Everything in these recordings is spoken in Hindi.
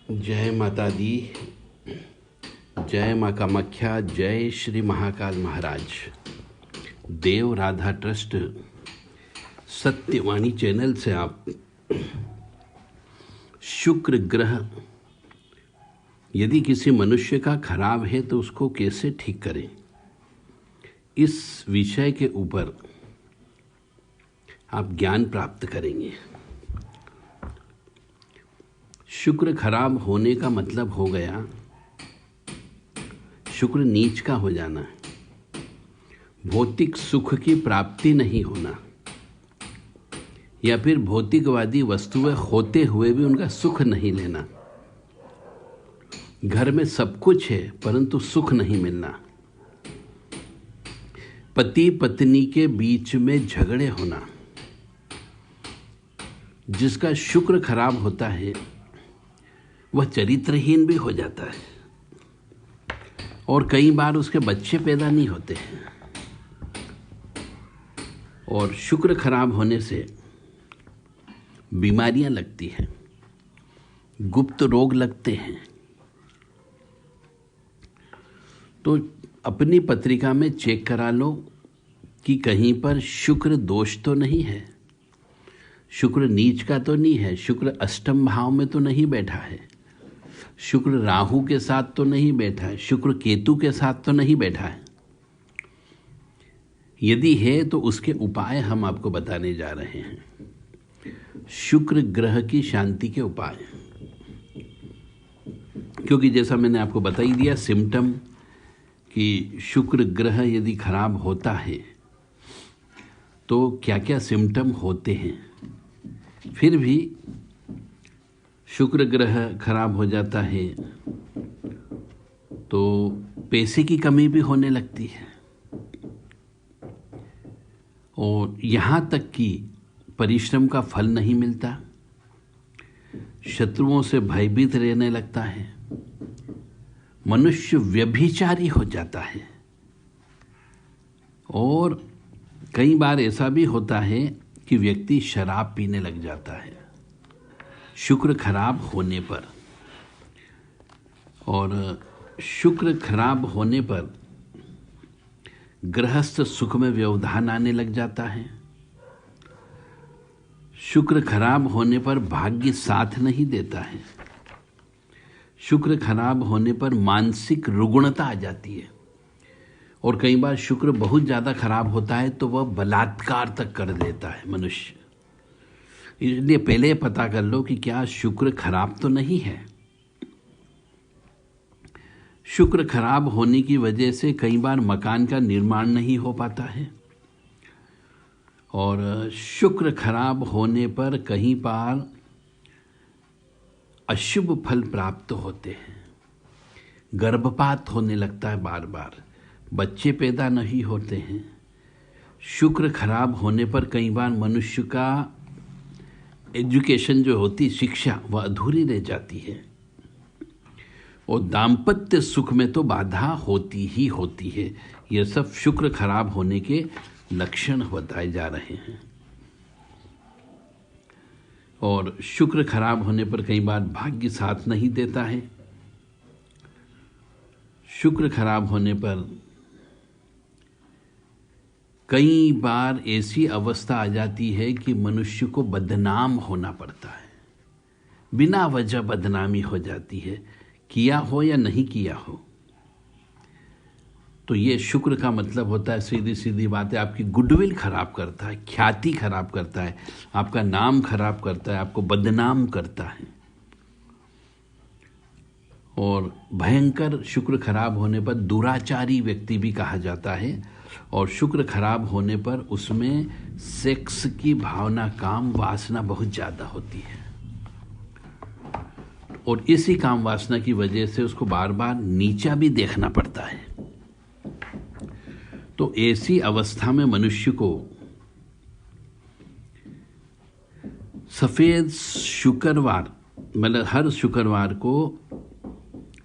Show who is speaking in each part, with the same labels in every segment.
Speaker 1: जय माता दी, जय माँ कामाख्या, जय श्री महाकाल महाराज। देव राधा ट्रस्ट सत्यवाणी चैनल से आप शुक्र ग्रह यदि किसी मनुष्य का खराब है तो उसको कैसे ठीक करें, इस विषय के ऊपर आप ज्ञान प्राप्त करेंगे। शुक्र खराब होने का मतलब हो गया शुक्र नीच का हो जाना, भौतिक सुख की प्राप्ति नहीं होना, या फिर भौतिकवादी वस्तुएं होते हुए भी उनका सुख नहीं लेना। घर में सब कुछ है परंतु सुख नहीं मिलना। पति पत्नी के बीच में झगड़े होना। जिसका शुक्र खराब होता है वह चरित्रहीन भी हो जाता है और कई बार उसके बच्चे पैदा नहीं होते हैं। और शुक्र खराब होने से बीमारियां लगती हैं, गुप्त रोग लगते हैं। तो अपनी पत्रिका में चेक करा लो कि कहीं पर शुक्र दोष तो नहीं है, शुक्र नीच का तो नहीं है, शुक्र अष्टम भाव में तो नहीं बैठा है, शुक्र राहु के साथ तो नहीं बैठा है, शुक्र केतु के साथ तो नहीं बैठा है। यदि है तो उसके उपाय हम आपको बताने जा रहे हैं। शुक्र ग्रह की शांति के उपाय, क्योंकि जैसा मैंने आपको बता ही दिया सिम्टम कि शुक्र ग्रह यदि खराब होता है तो क्या क्या सिम्टम होते हैं। फिर भी शुक्र ग्रह खराब हो जाता है तो पैसे की कमी भी होने लगती है, और यहाँ तक कि परिश्रम का फल नहीं मिलता, शत्रुओं से भयभीत रहने लगता है, मनुष्य व्यभिचारी हो जाता है। और कई बार ऐसा भी होता है कि व्यक्ति शराब पीने लग जाता है शुक्र खराब होने पर। और शुक्र खराब होने पर गृहस्थ सुख में व्यवधान आने लग जाता है। शुक्र खराब होने पर भाग्य साथ नहीं देता है। शुक्र खराब होने पर मानसिक रुग्णता आ जाती है, और कई बार शुक्र बहुत ज़्यादा खराब होता है तो वह बलात्कार तक कर देता है मनुष्य। इसलिए पहले पता कर लो कि क्या शुक्र खराब तो नहीं है। शुक्र खराब होने की वजह से कई बार मकान का निर्माण नहीं हो पाता है, और शुक्र खराब होने पर कहीं बार अशुभ फल प्राप्त होते हैं। गर्भपात होने लगता है, बार बार बच्चे पैदा नहीं होते हैं। शुक्र खराब होने पर कई बार मनुष्य का एजुकेशन जो होती शिक्षा वह अधूरी रह जाती है, और दाम्पत्य सुख में तो बाधा होती ही होती है। यह सब शुक्र खराब होने के लक्षण बताए जा रहे हैं। और शुक्र खराब होने पर कई बार भाग्य साथ नहीं देता है। शुक्र खराब होने पर कई बार ऐसी अवस्था आ जाती है कि मनुष्य को बदनाम होना पड़ता है, बिना वजह बदनामी हो जाती है, किया हो या नहीं किया हो। तो ये शुक्र का मतलब होता है, सीधी सीधी बात है, आपकी गुडविल खराब करता है, ख्याति खराब करता है, आपका नाम खराब करता है, आपको बदनाम करता है। और भयंकर शुक्र खराब होने पर दुराचारी व्यक्ति भी कहा जाता है। और शुक्र खराब होने पर उसमें सेक्स की भावना, काम वासना बहुत ज़्यादा होती है, और इसी काम वासना की वजह से उसको बार बार नीचा भी देखना पड़ता है। तो ऐसी अवस्था में मनुष्य को सफ़ेद शुक्रवार, मतलब हर शुक्रवार को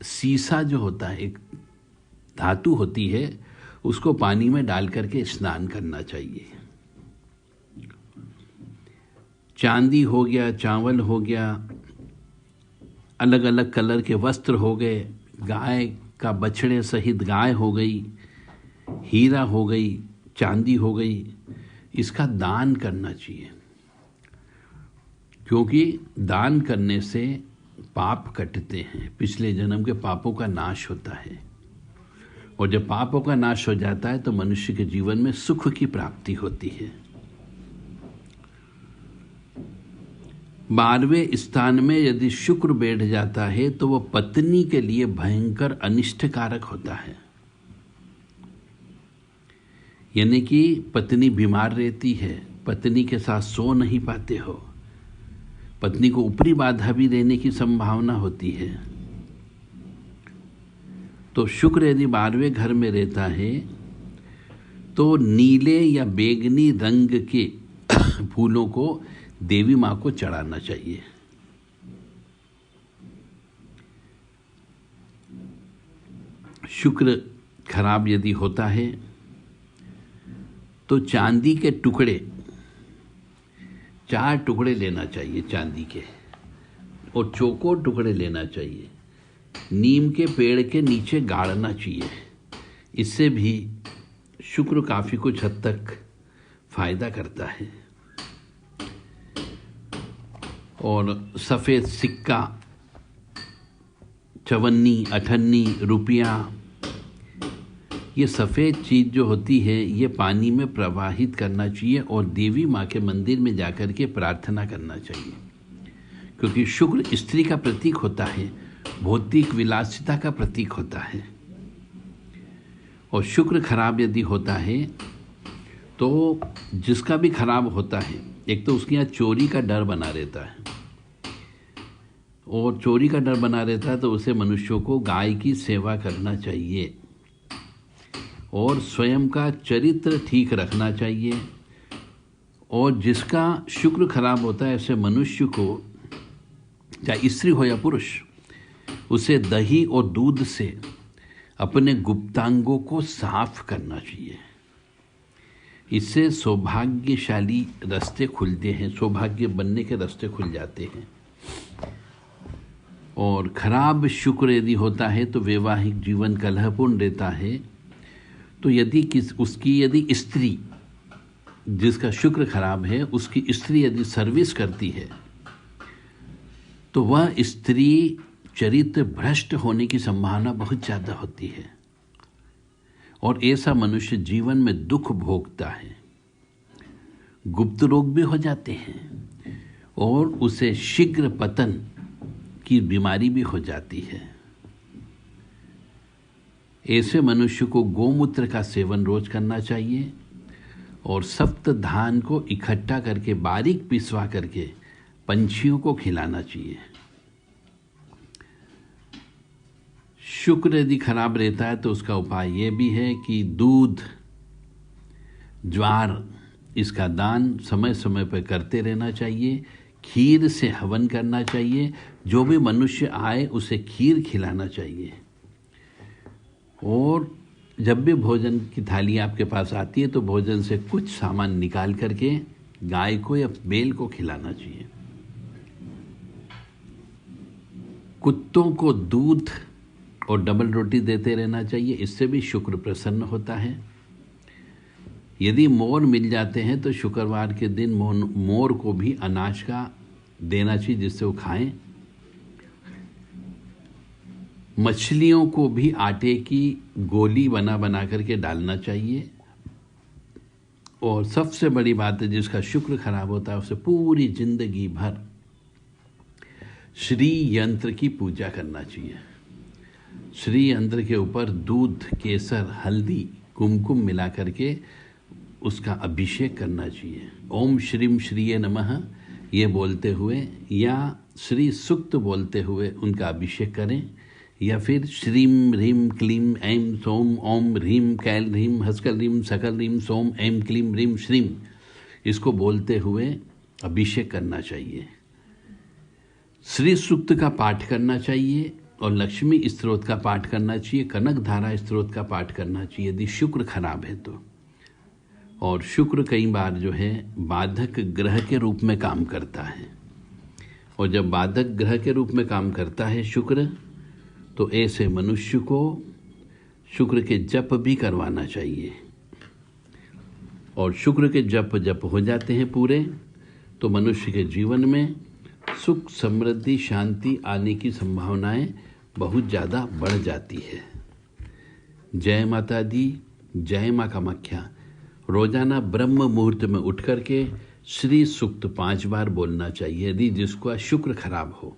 Speaker 1: सीसा जो होता है, एक धातु होती है, उसको पानी में डाल करके स्नान करना चाहिए। चांदी हो गया, चावल हो गया, अलग अलग कलर के वस्त्र हो गए, गाय का बछड़े सहित गाय हो गई, हीरा हो गई, चांदी हो गई, इसका दान करना चाहिए, क्योंकि दान करने से पाप कटते हैं, पिछले जन्म के पापों का नाश होता है। और जब पापों का नाश हो जाता है तो मनुष्य के जीवन में सुख की प्राप्ति होती है। 12वें स्थान में यदि शुक्र बैठ जाता है तो वह पत्नी के लिए भयंकर अनिष्टकारक होता है। यानी कि पत्नी बीमार रहती है, पत्नी के साथ सो नहीं पाते हो, पत्नी को ऊपरी बाधा भी देने की संभावना होती है। तो शुक्र यदि 12वें घर में रहता है तो नीले या बैंगनी रंग के फूलों को देवी माँ को चढ़ाना चाहिए। शुक्र खराब यदि होता है तो चांदी के टुकड़े, 4 टुकड़े लेना चाहिए चांदी के, और चौकोर टुकड़े लेना चाहिए, नीम के पेड़ के नीचे गाड़ना चाहिए। इससे भी शुक्र काफ़ी कुछ हद तक फायदा करता है। और सफ़ेद सिक्का, चवन्नी, अठन्नी, रुपया, ये सफ़ेद चीज़ जो होती है ये पानी में प्रवाहित करना चाहिए और देवी माँ के मंदिर में जाकर के प्रार्थना करना चाहिए, क्योंकि शुक्र स्त्री का प्रतीक होता है, भौतिक विलासिता का प्रतीक होता है। और शुक्र खराब यदि होता है तो जिसका भी खराब होता है, एक तो उसके यहाँ चोरी का डर बना रहता है, और चोरी का डर बना रहता है तो उसे मनुष्यों को गाय की सेवा करना चाहिए और स्वयं का चरित्र ठीक रखना चाहिए। और जिसका शुक्र खराब होता है ऐसे मनुष्य को, चाहे स्त्री हो या पुरुष, उसे दही और दूध से अपने गुप्तांगों को साफ करना चाहिए। इससे सौभाग्यशाली रास्ते खुलते हैं, सौभाग्य बनने के रास्ते खुल जाते हैं। और खराब शुक्र यदि होता है तो वैवाहिक जीवन कलहपूर्ण रहता है। तो यदि यदि स्त्री, जिसका शुक्र खराब है, उसकी स्त्री यदि सर्विस करती है तो वह स्त्री चरित्र भ्रष्ट होने की संभावना बहुत ज़्यादा होती है और ऐसा मनुष्य जीवन में दुख भोगता है, गुप्त रोग भी हो जाते हैं और उसे शीघ्र पतन की बीमारी भी हो जाती है। ऐसे मनुष्य को गोमूत्र का सेवन रोज करना चाहिए और सप्त धान को इकट्ठा करके बारीक पिसवा करके पंछियों को खिलाना चाहिए। शुक्र यदि खराब रहता है तो उसका उपाय ये भी है कि दूध, ज्वार, इसका दान समय समय पर करते रहना चाहिए। खीर से हवन करना चाहिए, जो भी मनुष्य आए उसे खीर खिलाना चाहिए। और जब भी भोजन की थाली आपके पास आती है तो भोजन से कुछ सामान निकाल करके गाय को या बैल को खिलाना चाहिए। कुत्तों को दूध और डबल रोटी देते रहना चाहिए, इससे भी शुक्र प्रसन्न होता है। यदि मोर मिल जाते हैं तो शुक्रवार के दिन मोर को भी अनाज का देना चाहिए जिससे वो खाएं। मछलियों को भी आटे की गोली बना बना करके डालना चाहिए। और सबसे बड़ी बात है, जिसका शुक्र खराब होता है उसे पूरी जिंदगी भर श्री यंत्र की पूजा करना चाहिए। श्री यंत्र के ऊपर दूध, केसर, हल्दी, कुमकुम मिला करके उसका अभिषेक करना चाहिए। ओम श्रीम श्रीये नमः ये बोलते हुए या श्री सूक्त बोलते हुए उनका अभिषेक करें, या फिर श्रीम ह्रीम क्लीम ऐं सोम ओम ह्रीम कैल ह्रीम हस्कल ह्रीम सकल ह्रीम सोम ऐं क्लीम ह्रीम श्रीम, इसको बोलते हुए अभिषेक करना चाहिए। श्री सूक्त का पाठ करना चाहिए और लक्ष्मी स्तोत्र का पाठ करना चाहिए, कनक धारा स्तोत्र का पाठ करना चाहिए यदि शुक्र खराब है तो। और शुक्र कई बार जो है बाधक ग्रह के रूप में काम करता है। और जब बाधक ग्रह के रूप में काम करता है शुक्र, तो ऐसे मनुष्य को शुक्र के जप भी करवाना चाहिए। और शुक्र के जप हो जाते हैं पूरे, तो मनुष्य के जीवन में सुख, समृद्धि, शांति आने की संभावनाएं बहुत ज़्यादा बढ़ जाती है। जय माता दी, जय माँ कामाख्या। रोजाना ब्रह्म मुहूर्त में उठ करके श्री सूक्त 5 बार बोलना चाहिए यदि जिसका शुक्र खराब हो,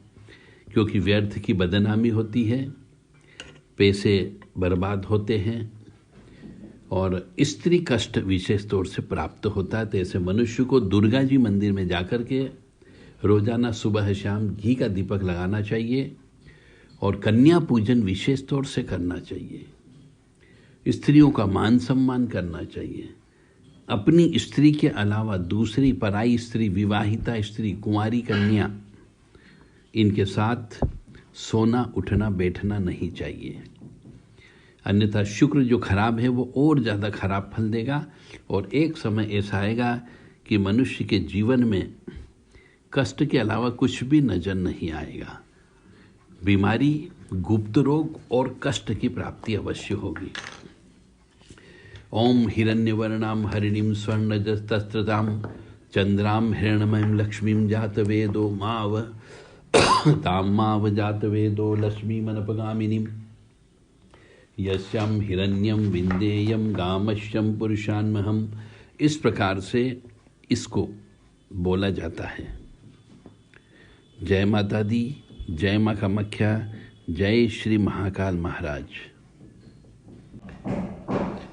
Speaker 1: क्योंकि व्यर्थ की बदनामी होती है, पैसे बर्बाद होते हैं और स्त्री कष्ट विशेष तौर से प्राप्त होता है। तो ऐसे मनुष्य को दुर्गा जी मंदिर में जाकर के रोजाना सुबह शाम घी का दीपक लगाना चाहिए और कन्या पूजन विशेष तौर से करना चाहिए। स्त्रियों का मान सम्मान करना चाहिए। अपनी स्त्री के अलावा दूसरी पराई स्त्री, विवाहिता स्त्री, कुंवारी कन्या, इनके साथ सोना उठना बैठना नहीं चाहिए, अन्यथा शुक्र जो खराब है वो और ज़्यादा खराब फल देगा। और एक समय ऐसा आएगा कि मनुष्य के जीवन में कष्ट के अलावा कुछ भी नजर नहीं आएगा। बीमारी, गुप्त रोग और कष्ट की प्राप्ति अवश्य होगी। ओम हिरण्यवर्णाम हरिणीम स्वर्णजस्तस्त्रताम चंद्राम हिरण्मयीं लक्ष्मीं जातवेदो माव ताम माव जातवेदो लक्ष्मीमनपगामिनीं यस्याम हिरण्यम विंदेयम गामश्यम पुरुषान्महम। इस प्रकार से इसको बोला जाता है। जय माता दी, जय माँ कामाख्या, जय श्री महाकाल महाराज।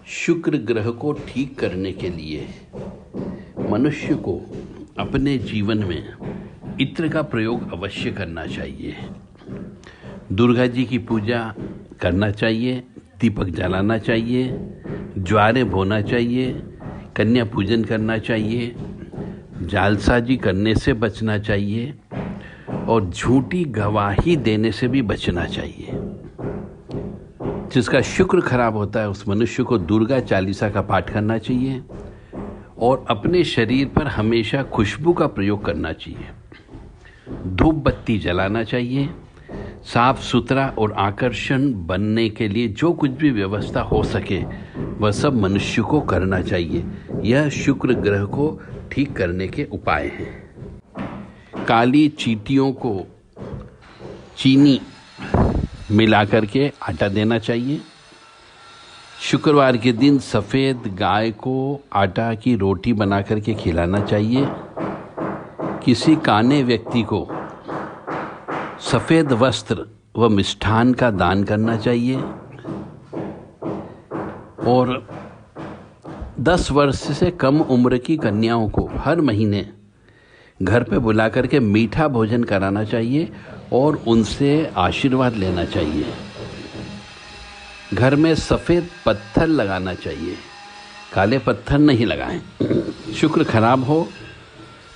Speaker 1: शुक्र ग्रह को ठीक करने के लिए मनुष्य को अपने जीवन में इत्र का प्रयोग अवश्य करना चाहिए। दुर्गा जी की पूजा करना चाहिए, दीपक जलाना चाहिए, ज्वारे बोना चाहिए, कन्या पूजन करना चाहिए, जालसाजी करने से बचना चाहिए और झूठी गवाही देने से भी बचना चाहिए। जिसका शुक्र खराब होता है उस मनुष्य को दुर्गा चालीसा का पाठ करना चाहिए और अपने शरीर पर हमेशा खुशबू का प्रयोग करना चाहिए। धूप बत्ती जलाना चाहिए। साफ सुथरा और आकर्षण बनने के लिए जो कुछ भी व्यवस्था हो सके वह सब मनुष्य को करना चाहिए। यह शुक्र ग्रह को ठीक करने के उपाय हैं। काली चींटियों को चीनी मिला करके आटा देना चाहिए। शुक्रवार के दिन सफ़ेद गाय को आटा की रोटी बना करके खिलाना चाहिए। किसी काने व्यक्ति को सफ़ेद वस्त्र व मिष्ठान का दान करना चाहिए और 10 वर्ष से कम उम्र की कन्याओं को हर महीने घर पे बुला करके मीठा भोजन कराना चाहिए और उनसे आशीर्वाद लेना चाहिए। घर में सफ़ेद पत्थर लगाना चाहिए, काले पत्थर नहीं लगाएं। शुक्र खराब हो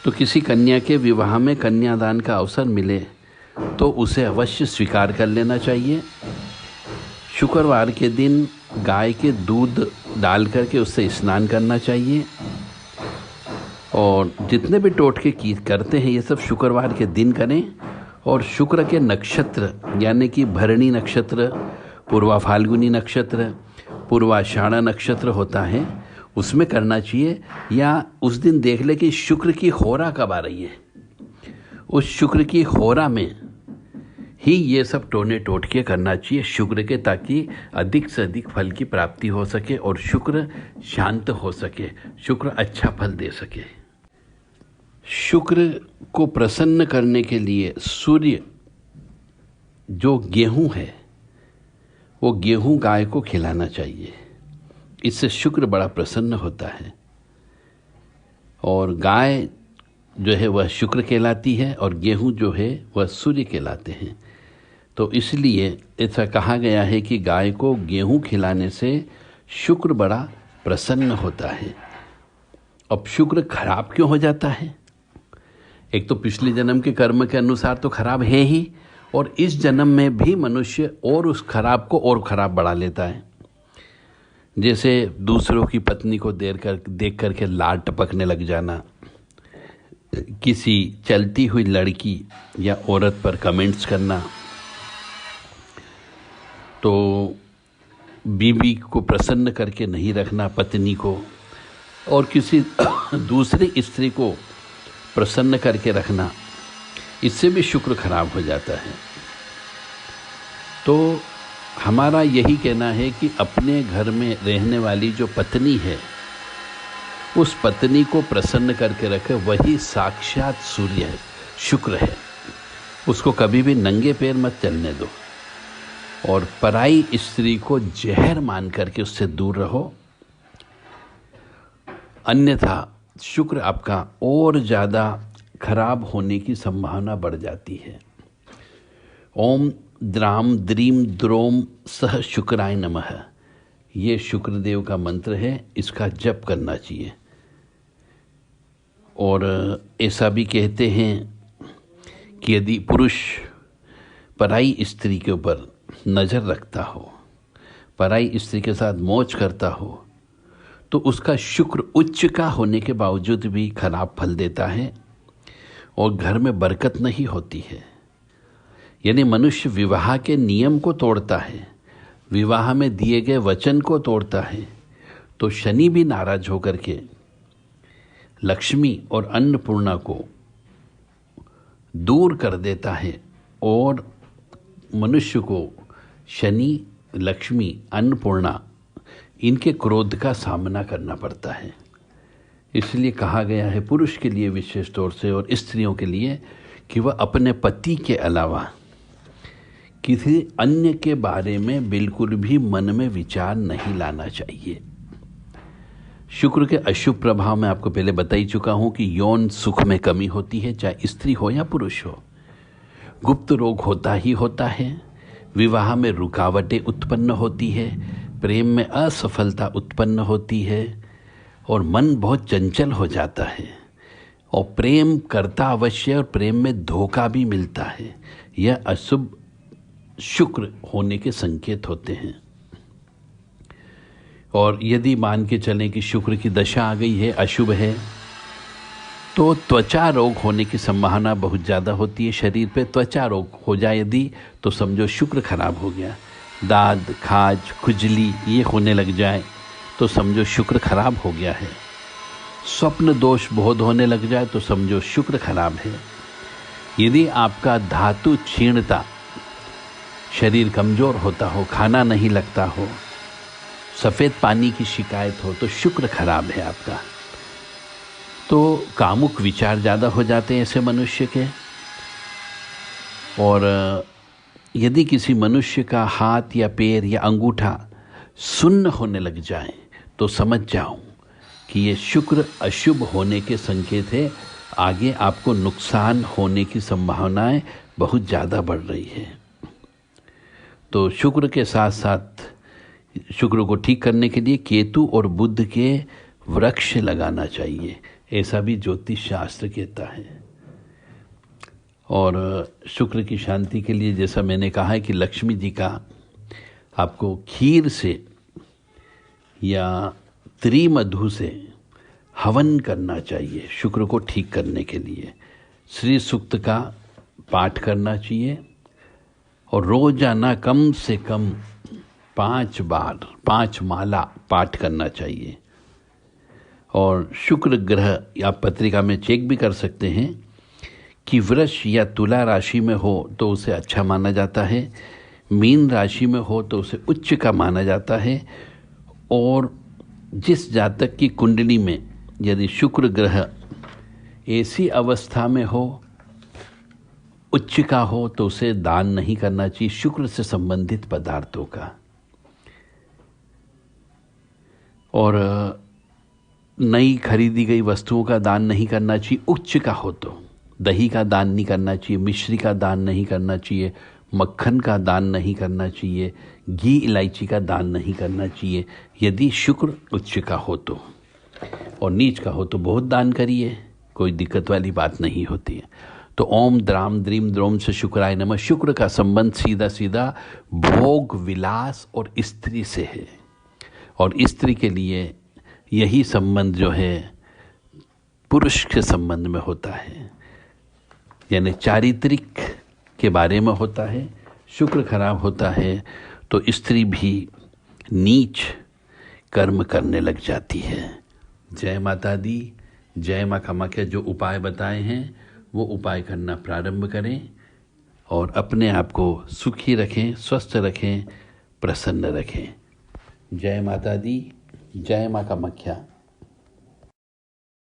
Speaker 1: तो किसी कन्या के विवाह में कन्यादान का अवसर मिले तो उसे अवश्य स्वीकार कर लेना चाहिए। शुक्रवार के दिन गाय के दूध डाल करके उससे स्नान करना चाहिए और जितने भी टोटके करते हैं ये सब शुक्रवार के दिन करें। और शुक्र के नक्षत्र यानी कि भरणी नक्षत्र, पूर्वा फाल्गुनी नक्षत्र, पूर्वाषाढ़ा नक्षत्र होता है उसमें करना चाहिए। या उस दिन देख ले कि शुक्र की होरा कब आ रही है, उस शुक्र की होरा में ही ये सब टोने टोटके करना चाहिए शुक्र के, ताकि अधिक से अधिक फल की प्राप्ति हो सके और शुक्र शांत हो सके, शुक्र अच्छा फल दे सके। शुक्र को प्रसन्न करने के लिए सूर्य जो गेहूं है वो गेहूं गाय को खिलाना चाहिए। इससे शुक्र बड़ा प्रसन्न होता है और गाय जो है वह शुक्र कहलाती है और गेहूं जो है वह सूर्य कहलाते हैं। तो इसलिए ऐसा कहा गया है कि गाय को गेहूं खिलाने से शुक्र बड़ा प्रसन्न होता है। अब शुक्र खराब क्यों हो जाता है? एक तो पिछले जन्म के कर्म के अनुसार तो खराब है ही, और इस जन्म में भी मनुष्य और उस खराब को और खराब बढ़ा लेता है। जैसे दूसरों की पत्नी को देख करके लार टपकने लग जाना, किसी चलती हुई लड़की या औरत पर कमेंट्स करना, तो बीवी को प्रसन्न करके नहीं रखना, पत्नी को, और किसी दूसरी स्त्री को प्रसन्न करके रखना, इससे भी शुक्र खराब हो जाता है। तो हमारा यही कहना है कि अपने घर में रहने वाली जो पत्नी है, उस पत्नी को प्रसन्न करके रखे, वही साक्षात सूर्य है, शुक्र है। उसको कभी भी नंगे पैर मत चलने दो, और पराई स्त्री को जहर मान करके उससे दूर रहो, अन्यथा शुक्र आपका और ज़्यादा खराब होने की संभावना बढ़ जाती है। ओम द्राम द्रीम द्रोम सह शुक्राय नमः, ये शुक्रदेव का मंत्र है, इसका जप करना चाहिए। और ऐसा भी कहते हैं कि यदि पुरुष पराई स्त्री के ऊपर नज़र रखता हो, पराई स्त्री के साथ मौज करता हो, तो उसका शुक्र उच्च का होने के बावजूद भी खराब फल देता है और घर में बरकत नहीं होती है। यानी मनुष्य विवाह के नियम को तोड़ता है, विवाह में दिए गए वचन को तोड़ता है, तो शनि भी नाराज होकर के लक्ष्मी और अन्नपूर्णा को दूर कर देता है, और मनुष्य को शनि, लक्ष्मी, अन्नपूर्णा, इनके क्रोध का सामना करना पड़ता है। इसलिए कहा गया है पुरुष के लिए विशेष तौर से और स्त्रियों के लिए कि वह अपने पति के अलावा किसी अन्य के बारे में बिल्कुल भी मन में विचार नहीं लाना चाहिए। शुक्र के अशुभ प्रभाव में आपको पहले बता ही चुका हूं कि यौन सुख में कमी होती है, चाहे स्त्री हो या पुरुष हो। गुप्त रोग होता ही होता है, विवाह में रुकावटें उत्पन्न होती है, प्रेम में असफलता उत्पन्न होती है, और मन बहुत चंचल हो जाता है, और प्रेम करता अवश्य और प्रेम में धोखा भी मिलता है। यह अशुभ शुक्र होने के संकेत होते हैं। और यदि मान के चलें कि शुक्र की दशा आ गई है, अशुभ है, तो त्वचा रोग होने की संभावना बहुत ज़्यादा होती है। शरीर पे त्वचा रोग हो जाए यदि, तो समझो शुक्र खराब हो गया। दाद, खाज, खुजली ये होने लग जाए तो समझो शुक्र खराब हो गया है। स्वप्न दोष बहुत होने लग जाए तो समझो शुक्र खराब है। यदि आपका धातु क्षीणता, शरीर कमज़ोर होता हो, खाना नहीं लगता हो, सफ़ेद पानी की शिकायत हो, तो शुक्र खराब है आपका। तो कामुक विचार ज़्यादा हो जाते हैं ऐसे मनुष्य के। और यदि किसी मनुष्य का हाथ या पैर या अंगूठा सुन्न होने लग जाए तो समझ जाओ कि ये शुक्र अशुभ होने के संकेत है। आगे आपको नुकसान होने की संभावनाएं बहुत ज़्यादा बढ़ रही है। तो शुक्र के साथ साथ शुक्र को ठीक करने के लिए केतु और बुध के वृक्ष लगाना चाहिए, ऐसा भी ज्योतिष शास्त्र कहता है। और शुक्र की शांति के लिए जैसा मैंने कहा है कि लक्ष्मी जी का आपको खीर से या त्रिमधु से हवन करना चाहिए शुक्र को ठीक करने के लिए। श्री सूक्त का पाठ करना चाहिए और रोजाना कम से कम 5 बार 5 माला पाठ करना चाहिए। और शुक्र ग्रह या पत्रिका में चेक भी कर सकते हैं कि वृष या तुला राशि में हो तो उसे अच्छा माना जाता है, मीन राशि में हो तो उसे उच्च का माना जाता है। और जिस जातक की कुंडली में यदि शुक्र ग्रह ऐसी अवस्था में हो, उच्च का हो, तो उसे दान नहीं करना चाहिए शुक्र से संबंधित पदार्थों का। और नई खरीदी गई वस्तुओं का दान नहीं करना चाहिए उच्च का हो तो। दही का दान नहीं करना चाहिए, मिश्री का दान नहीं करना चाहिए, मक्खन का दान नहीं करना चाहिए, घी इलायची का दान नहीं करना चाहिए यदि शुक्र उच्च का हो तो। और नीच का हो तो बहुत दान करिए, कोई दिक्कत वाली बात नहीं होती है। तो ओम द्राम द्रीम द्रोम से शुक्राय नमः। शुक्र का संबंध सीधा सीधा भोग विलास और स्त्री से है, और स्त्री के लिए यही संबंध जो है पुरुष के संबंध में होता है, यानी चारित्रिक के बारे में होता है। शुक्र खराब होता है तो स्त्री भी नीच कर्म करने लग जाती है। जय माता दी, जय माँ कामाख्या। जो उपाय बताए हैं वो उपाय करना प्रारंभ करें और अपने आप को सुखी रखें, स्वस्थ रखें, प्रसन्न रखें। जय माता दी, जय माँ कामाख्या।